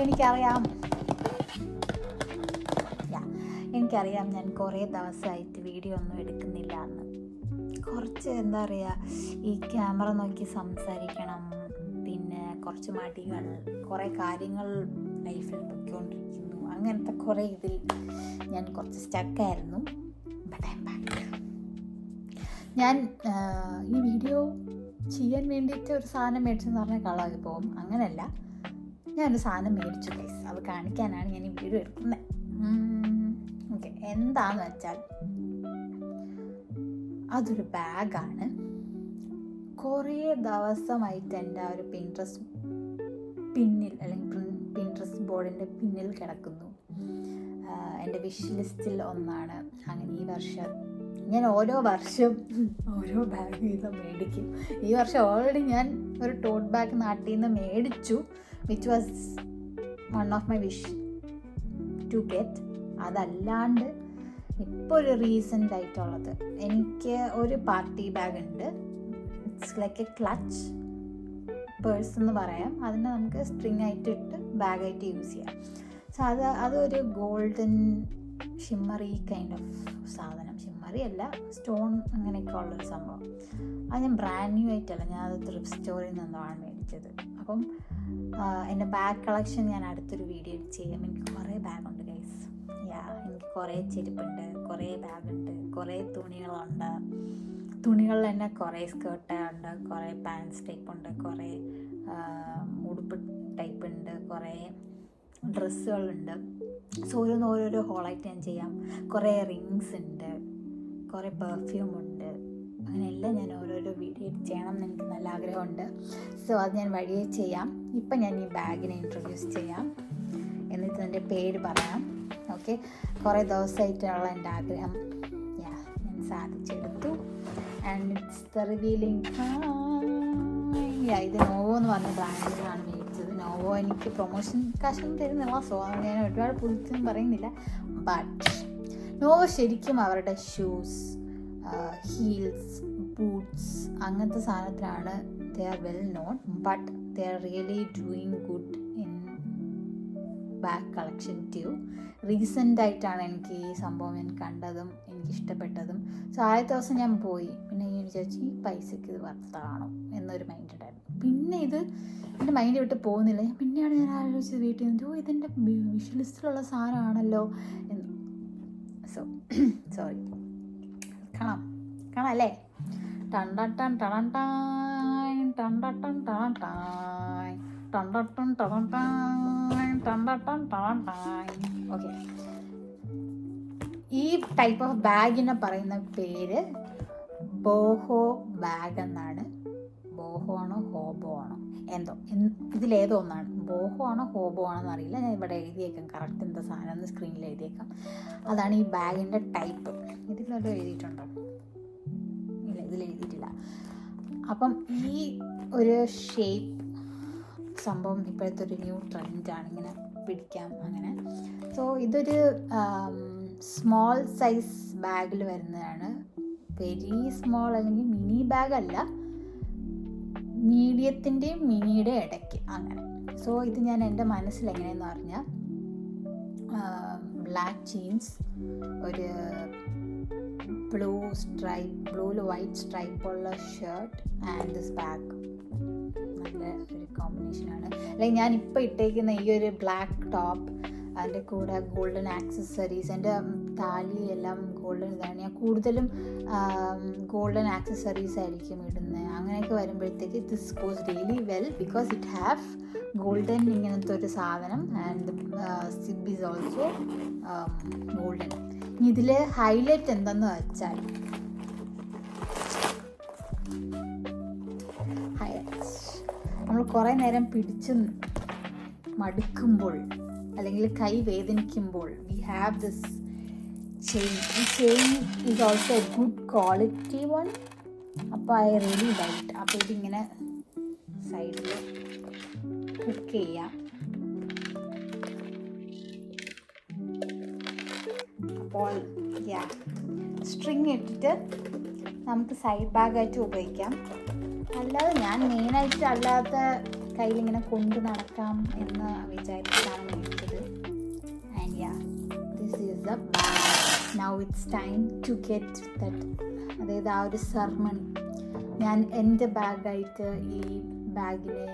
എനിക്കറിയാം ഞാൻ കുറേ ദിവസമായിട്ട് വീഡിയോ ഒന്നും എടുക്കുന്നില്ല എന്ന്. കുറച്ച് എന്താ പറയുക, ഈ ക്യാമറ നോക്കി സംസാരിക്കണം, പിന്നെ കുറച്ച് മടികൾ, കുറേ കാര്യങ്ങൾ ലൈഫിൽ പൊയ്ക്കൊണ്ടിരിക്കുന്നു, അങ്ങനത്തെ കുറേ ഇതിൽ ഞാൻ കുറച്ച് സ്റ്റക്കായിരുന്നു. But I am back. ഞാൻ ഈ വീഡിയോ ചെയ്യാൻ വേണ്ടിയിട്ട് ഒരു സാധനം മേടിച്ചെന്ന് പറഞ്ഞാൽ കളായി പോകും. അങ്ങനെയല്ല, ഞാനൊരു സാധനം മേടിച്ചു ഗൈസ്. അത് കാണിക്കാനാണ് ഞാൻ ഈ വീഡിയോ എടുക്കുന്നത്. ഓക്കെ, എന്താന്ന് വെച്ചാൽ അതൊരു ബാഗാണ്. കുറേ ദിവസമായിട്ട് എൻ്റെ ആ ഒരു പിൻട്രസ്റ്റ് പിന്നിൽ, അല്ലെങ്കിൽ പിൻട്രസ്റ്റ് ബോർഡിൻ്റെ പിന്നിൽ കിടക്കുന്നു. എൻ്റെ വിഷ് ലിസ്റ്റിൽ ഒന്നാണ്. അങ്ങനെ ഈ വർഷം ഞാൻ ഓരോ വർഷം ഓരോ ബാഗ് വീതം മേടിക്കും. ഈ വർഷം ഓൾറെഡി ഞാൻ ഒരു ടോട്ട് ബാഗ് നാട്ടിൽ നിന്ന് മേടിച്ചു, which was one of my wish to get. അതല്ലാണ്ട് ഇപ്പോൾ ഒരു റീസെൻ്റ് ആയിട്ടുള്ളത്, എനിക്ക് ഒരു പാർട്ടി ബാഗ് ഉണ്ട്. It's like a clutch purse എന്ന് പറയാം. അതിനെ നമുക്ക് സ്ട്രിങ് ആയിട്ട് ഇട്ട് ബാഗായിട്ട് യൂസ് ചെയ്യാം. സോ അതൊരു ഗോൾഡൻ ഷിമ്മറി കൈൻഡ് ഓഫ് സാധനം. ഷിമ്മറി അല്ല, സ്റ്റോൺ അങ്ങനെയൊക്കെ ഉള്ളൊരു സംഭവം. അത് ഞാൻ ബ്രാൻഡ് ന്യൂ ആയിട്ടല്ല, ഞാൻ അത് ത്രിഫ്റ്റ് സ്റ്റോറിൽ നിന്നാണ് മേടിച്ചത്. അപ്പം എൻ്റെ ബാഗ് കളക്ഷൻ ഞാൻ അടുത്തൊരു വീഡിയോ ചെയ്യാം. എനിക്ക് കുറേ ബാഗുണ്ട് ഗൈസ്. എനിക്ക് കുറേ ചെരുപ്പുണ്ട്, കുറേ ബാഗുണ്ട്, കുറേ തുണികളുണ്ട്. തുണികളിൽ തന്നെ കുറേ സ്കേർട്ട് ഉണ്ട്, കുറേ പാൻസ് ടൈപ്പ് ഉണ്ട്, കുറേ ഉടുപ്പ് ടൈപ്പ് ഉണ്ട്, കുറേ ഡ്രസ്സുകളുണ്ട്. സോ ഓരോരോ ഹോളായിട്ട് ഞാൻ ചെയ്യാം. കുറേ റിങ്സ് ഉണ്ട്, കുറേ പെർഫ്യൂം ഉണ്ട്. അങ്ങനെയെല്ലാം ഞാൻ ഓരോരോ വീഡിയോ ചെയ്യണം എന്ന് എനിക്ക് നല്ല ആഗ്രഹമുണ്ട്. സോ അത് ഞാൻ വഴിയെ ചെയ്യാം. ഇപ്പം ഞാൻ ഈ ബാഗിനെ ഇൻട്രൊഡ്യൂസ് ചെയ്യാം, എന്നിട്ട് എൻ്റെ പേര് പറയാം. ഓക്കെ, കുറേ ദിവസമായിട്ടുള്ള എൻ്റെ ആഗ്രഹം ഞാൻ സാധിച്ചെടുത്തു. And it's the revealing. ഇത് നോവോ എന്ന് പറഞ്ഞ ബ്രാൻഡിലാണ് മേടിച്ചത്. നോവോ എനിക്ക് പ്രൊമോഷൻ കാശൊന്നും തരുന്നില്ല, സോ ഞാൻ ഒരുപാട് പുതിയൊന്നും പറയുന്നില്ല. ബട്ട് നോവോ ശരിക്കും അവരുടെ ഷൂസ്, ഹീൽസ്, ബൂട്ട്സ് അങ്ങനത്തെ സാധനത്തിലാണ് they are well known. But they are really doing good in bag collection too. റീസെൻ്റായിട്ടാണ് എനിക്ക് ഈ സംഭവം ഞാൻ കണ്ടതും എനിക്കിഷ്ടപ്പെട്ടതും. സോ ആദ്യത്തെ ദിവസം ഞാൻ പോയി, പിന്നെ ഞാൻ വിചാരിച്ചു ഈ പൈസയ്ക്ക് ഇത് വർത്താണോ എന്നൊരു മൈൻഡ് ഉണ്ടായിരുന്നു. പിന്നെ ഇത് എൻ്റെ മൈൻഡ് വിട്ട് പോകുന്നില്ല. പിന്നെയാണ് ഞാൻ ആലോചിച്ചത് വീട്ടിൽ നിന്ന്, ഇതെൻ്റെ വിഷ് ലിസ്റ്റിലുള്ള സാധനമാണല്ലോ എന്ന്. സോ സോറി, കാണാം അല്ലേ? ടണ്ടട്ടൻ ടണട്ടായ് ടണ്ടട്ടൻ ടണട്ടായ് ടണ്ടട്ടൻ ടണട്ടായ് ടണ്ടട്ടൻ ടണട്ടായ്. ഓക്കെ, ഈ ടൈപ്പ് ഓഫ് ബാഗിനെ പറയുന്ന പേര് ബോഹോ ബാഗ് എന്നാണ്. ബോഹോ ആണോ ഹോബോ ആണോ ഇതിലേതോ ഒന്നാണ്. ബോഹോ ആണോ ഹോബോ ആണോ എന്നറിയില്ല. ഞാൻ ഇവിടെ എഴുതിയേക്കാം കറക്റ്റ് എന്താ സാധനം എന്ന് സ്ക്രീനിൽ എഴുതിയേക്കാം. അതാണ് ഈ ബാഗിൻ്റെ ടൈപ്പ്. ഇതിലല്ലോ എഴുതിയിട്ടുണ്ടോ? ഇല്ല, ഇതിൽ എഴുതിയിട്ടില്ല. അപ്പം ഈ ഒരു ഷേപ്പ് സംഭവം ഇപ്പോഴത്തെ ഒരു ന്യൂ ട്രെൻഡാണ്, ഇങ്ങനെ പിടിക്കാം അങ്ങനെ. സോ ഇതൊരു സ്മോൾ സൈസ് ബാഗിൽ വരുന്നതാണ്. വെരി സ്മോൾ അല്ലെങ്കിൽ മിനി ബാഗല്ല, മീഡിയത്തിൻ്റെയും മിനിയുടെ ഇടയ്ക്ക് അങ്ങനെ. സോ ഇത് ഞാൻ എൻ്റെ മനസ്സിൽ എങ്ങനെയെന്ന് പറഞ്ഞാൽ, ബ്ലാക്ക് ജീൻസ്, ഒരു ബ്ലൂവിൽ വൈറ്റ് സ്ട്രൈപ്പുള്ള ഷർട്ട് ആൻഡ് ദിസ് ബാഗ്. നല്ല ഒരു കോമ്പിനേഷനാണ്. അല്ലെങ്കിൽ ഞാനിപ്പോൾ ഇട്ടേക്കുന്ന ഈ ഒരു ബ്ലാക്ക് ടോപ്പ്, അതിൻ്റെ കൂടെ ഗോൾഡൻ ആക്സസറീസ്. എൻ്റെ താലി എല്ലാം ഗോൾഡൻ ഇതാണ്. ഞാൻ കൂടുതലും ഗോൾഡൻ ആക്സസറീസ് ആയിരിക്കും ഇടുന്നത്. അങ്ങനെയൊക്കെ വരുമ്പോഴത്തേക്ക് this goes really well because it have golden ഇങ്ങനത്തെ ഒരു സാധനം. And zip is also golden. ഇതിൽ ഹൈലൈറ്റ് എന്തെന്ന് വെച്ചാൽ, നമ്മൾ കുറേ നേരം പിടിച്ച് മടുക്കുമ്പോൾ അല്ലെങ്കിൽ കൈ വേദനിക്കുമ്പോൾ വി ഹാവ് ദിസ് ചെയിൻ. ഈ chain is also A good quality one. അപ്പോൾ ഐ റിയലി ലൈക്ക്. അപ്പോൾ ഇതിങ്ങനെ സൈഡിൽ കുക്ക് ചെയ്യാം. അപ്പോൾ സ്ട്രിങ് ഇട്ടിട്ട് നമുക്ക് സൈഡ് ബാഗായിട്ട് ഉപയോഗിക്കാം. അല്ലാതെ ഞാൻ മെയിനായിട്ട് അല്ലാത്ത കയ്യിലിങ്ങനെ കൊണ്ട് നടക്കാം എന്ന് വിചാരിച്ചിട്ടാണ് മേടിച്ചത്. And yeah, this is the bag. Now it's time to get that, അതായത് ആ ഒരു സെർമണി. ഞാൻ എൻ്റെ ബാഗായിട്ട് ഈ ബാഗിനെ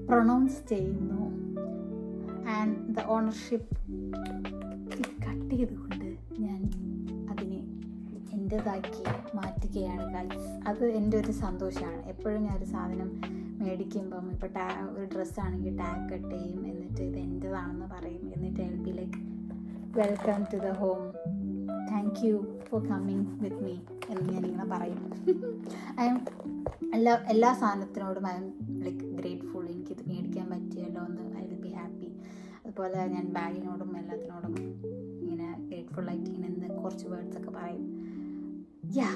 പ്രൊണൗൺസ് ചെയ്യുന്നു. ആൻഡ് ദ ഓണർഷിപ്പ് കട്ട് ചെയ്തുകൊണ്ട് ഞാൻ അതിനെ എൻ്റേതാക്കി മാറ്റുകയാണ് ഗൈസ്. അത് എൻ്റെ ഒരു സന്തോഷമാണ്. എപ്പോഴും ഞാനൊരു സാധനം മേടിക്കുമ്പം ഇപ്പോൾ ഒരു ഡ്രസ്സാണെങ്കിൽ ടാഗ് കട്ട് ചെയ്യും, എന്നിട്ട് ഇത് എൻ്റേതാണെന്ന് പറയും, എന്നിട്ട് I will be like welcome to the home, thank you for coming with me എന്ന് ഞാനിങ്ങനെ പറയും. ഐ എം എല്ലാ സാധനത്തിനോടും ഐ എം ലൈക്ക് ഗ്രേറ്റ്ഫുൾ. എനിക്കിത് മേടിക്കാൻ പറ്റിയല്ലോ എന്ന് ഐ വിൽ ബി ഹാപ്പി. അതുപോലെ ഞാൻ ബാഗിനോടും എല്ലാത്തിനോടും ഇങ്ങനെ ഗ്രേറ്റ്ഫുള്ളായിട്ട് ഇങ്ങനെ കുറച്ച് വേർഡ്സൊക്കെ പറയും. യാ,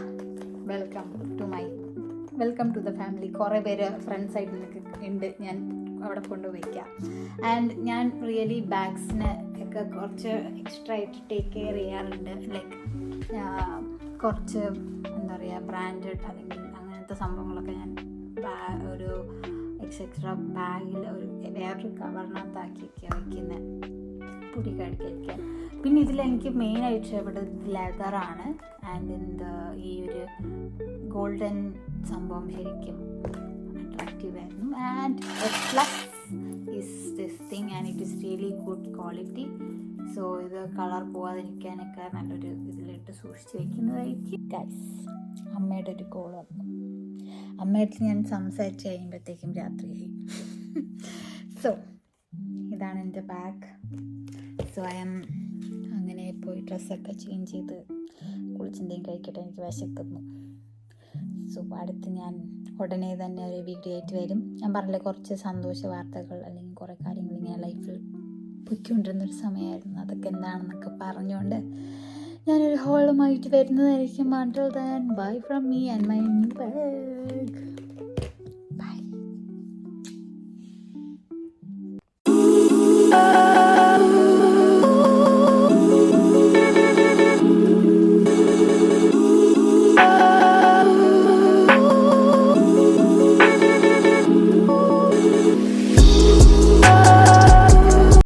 വെൽക്കം ടു ദ ഫാമിലി. കുറേ പേര് ഫ്രണ്ട്സായിട്ട് എനിക്ക് ഉണ്ട്, ഞാൻ അവിടെ കൊണ്ടുവയ്ക്കാം. ആൻഡ് ഞാൻ റിയലി ബാഗ്സിനെ ഒക്കെ കുറച്ച് എക്സ്ട്രാ ആയിട്ട് ടേക്ക് കെയർ ചെയ്യാറുണ്ട്. ലൈക്ക് കുറച്ച് എന്താ പറയുക, ബ്രാൻഡഡ് അല്ലെങ്കിൽ അങ്ങനത്തെ സംഭവങ്ങളൊക്കെ ഞാൻ ഒരു എക്സ്ട്രാ ബാഗിൽ വേറൊരു കവറിനകത്താക്കിയൊക്കെ വയ്ക്കുന്നത്, പൊടി കടിക്കുക. പിന്നെ ഇതിലെനിക്ക് മെയിനായിട്ട് ഇഷ്ടപ്പെട്ടത് ലെതറാണ്. ആൻഡ് ഈ ഒരു ഗോൾഡൻ സംഭവം ശരിക്കും അട്രാക്റ്റീവ് ആയിരുന്നു. And plus is this thing and it is really good quality. So ഇത് കളർ പോവാതിരിക്കാനൊക്കെ നല്ലൊരു ഇതിലിട്ട് സൂക്ഷിച്ച് വയ്ക്കുന്നതായിരിക്കും. ഗൈസ്, അമ്മയുടെ ഒരു കോൾ വന്നു. അമ്മയായിട്ട് ഞാൻ സംസാരിച്ച് കഴിയുമ്പോഴത്തേക്കും രാത്രിയായി. സോ ഇതാണ് എൻ്റെ ബാഗ്. സോ ഐ എം അങ്ങനെ പോയി ഡ്രസ്സൊക്കെ ചേഞ്ച് ചെയ്ത് കുളിച്ചെന്തെങ്കിലും കഴിക്കട്ടെ, എനിക്ക് വിശക്കുന്നു. സോ അടുത്ത് ഞാൻ ഉടനെ തന്നെ ഒരു വീഡിയോ ആയിട്ട് വരും. ഞാൻ പറഞ്ഞില്ലേ, കുറച്ച് സന്തോഷ വാർത്തകൾ അല്ലെങ്കിൽ കുറേ കാര്യങ്ങൾ ഇങ്ങനെ ലൈഫിൽ പൊയ്ക്കൊണ്ടിരുന്നൊരു സമയമായിരുന്നു. അതൊക്കെ എന്താണെന്നൊക്കെ പറഞ്ഞുകൊണ്ട് ഞാനൊരു ഹോളുമായിട്ട് വരുന്നതായിരിക്കും. Until then, bye from me and my new bag. Bye.